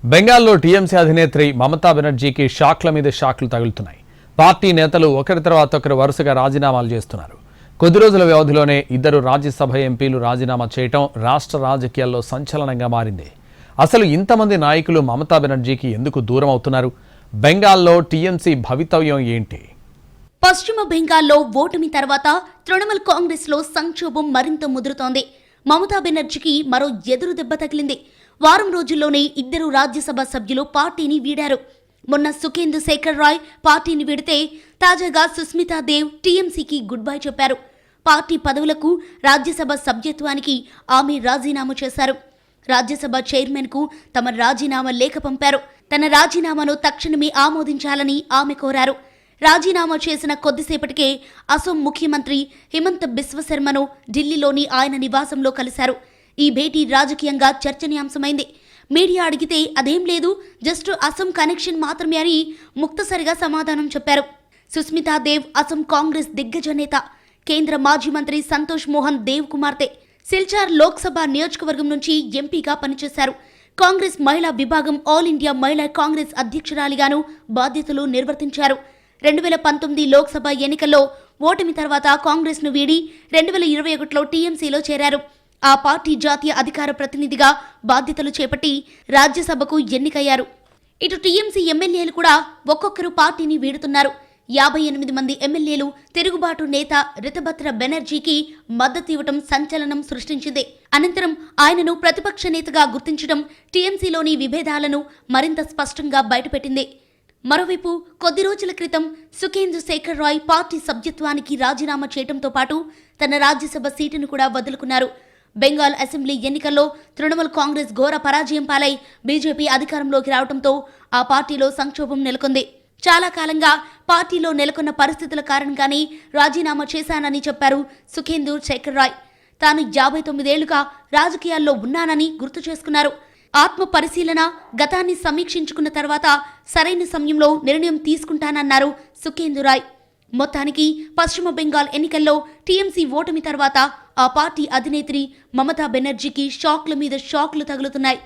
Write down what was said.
బెంగాల్లో టీఎంసీ అధినేత్రి మమతా బెనర్జీకి షాక్ల మీద షాక్లు తగులుతున్నాయి. పార్టీ నేతలు ఒకరి తర్వాత ఒకరు వరుసగా రాజీనామాలు చేస్తున్నారు. కొద్ది రోజుల వ్యవధిలోనే ఇద్దరు రాజ్యసభ ఎంపీలు రాజీనామా చేయటం రాష్ట్ర రాజకీయాల్లో సంచలనంగా మారింది. అసలు ఇంతమంది నాయకులు మమతా బెనర్జీకి ఎందుకు దూరం అవుతున్నారు? బెంగాల్లో టీఎంసీ భవితవ్యం ఏంటి? పశ్చిమ బెంగాల్లో ఓటమి తర్వాత తృణమూల్ కాంగ్రెస్ లో సంక్షోభం మరింత ముదురుతోంది. మమతా బెనర్జీకి మరో ఎదురు దెబ్బ తగిలింది. వారం రోజుల్లోనే ఇద్దరు రాజ్యసభ సభ్యులు పార్టీని వీడారు. మొన్న సుఖేందు శేఖర్ రాయ్ పార్టీని వీడితే తాజాగా సుస్మితా దేవ్ టీఎంసీకి గుడ్ బై చెప్పారు. పార్టీ పదవులకు, రాజ్యసభ సభ్యత్వానికి ఆమె రాజీనామా చేశారు. రాజ్యసభ చైర్మన్ కు తమ రాజీనామా లేఖ పంపారు. తన రాజీనామాను తక్షణమే ఆమోదించాలని ఆమె కోరారు. రాజీనామా చేసిన కొద్దిసేపటికే అసోం ముఖ్యమంత్రి హిమంత బిశ్వ శర్మను ఢిల్లీలోని ఆయన నివాసంలో కలిశారు. ఈ భేటీ రాజకీయంగా చర్చనీయాంశమైంది. మీడియా అడిగితే అదేం లేదు, జస్ట్ అసోం కనెక్షన్ మాత్రమే అని ముక్తసరిగా సమాధానం చెప్పారు. సుస్మితా దేవ్ అసోం కాంగ్రెస్ దిగ్గజ నేత, కేంద్ర మాజీ మంత్రి సంతోష్ మోహన్ దేవ్ కుమార్తె. సిల్చార్ లోక్సభ నియోజకవర్గం నుంచి ఎంపీగా పనిచేశారు. కాంగ్రెస్ మహిళా విభాగం ఆల్ ఇండియా మహిళా కాంగ్రెస్ అధ్యక్షురాలిగాను బాధ్యతలు నిర్వర్తించారు. 2019 లోక్సభ ఎన్నికల్లో ఓటమి తర్వాత కాంగ్రెస్ ను వీడి 2021లో టీఎంసీలో చేరారు. ఆ పార్టీ జాతీయ అధికార ప్రతినిధిగా బాధ్యతలు చేపట్టి రాజ్యసభకు ఎన్నికయ్యారు. ఇటు టీఎంసీ ఎమ్మెల్యేలు కూడా ఒక్కొక్కరు పార్టీని వీడుతున్నారు. 58 మంది ఎమ్మెల్యేలు తిరుగుబాటు నేత రితభత్ర బెనర్జీకి మద్దతు ఇవ్వడం సంచలనం సృష్టించింది. అనంతరం ఆయనను ప్రతిపక్ష నేతగా గుర్తించడం టీఎంసీలోని విభేదాలను మరింత స్పష్టంగా బయటపెట్టింది. మరోవైపు కొద్ది రోజుల క్రితం సుఖేందు శేఖర్ రాయ్ పార్టీ సభ్యత్వానికి రాజీనామా చేయడంతో పాటు తన రాజ్యసభ సీటును కూడా వదులుకున్నారు. బెంగాల్ అసెంబ్లీ ఎన్నికల్లో తృణమూల్ కాంగ్రెస్ ఘోర పరాజయం పాలై బీజేపీ అధికారంలోకి రావడంతో ఆ పార్టీలో సంక్షోభం నెలకొంది. చాలా కాలంగా పార్టీలో నెలకొన్న పరిస్థితుల కారణంగానే రాజీనామా చేశానని చెప్పారు సుఖేందు శేఖర్ రాయ్. తాను 59 ఏళ్లుగా రాజకీయాల్లో ఉన్నానని గుర్తు చేసుకున్నారు. ఆత్మ పరిశీలన, గతాన్ని సమీక్షించుకున్న తర్వాత సరైన సమయంలో నిర్ణయం తీసుకుంటానన్నారు సుఖేందు రాయ్. మొత్తానికి పశ్చిమ బెంగాల్ ఎన్నికల్లో టీఎంసీ ఓటమి తర్వాత ఆ పార్టీ అధినేత్రి మమతా బెనర్జీకి షాక్ల మీద షాక్లు తగులుతున్నాయి.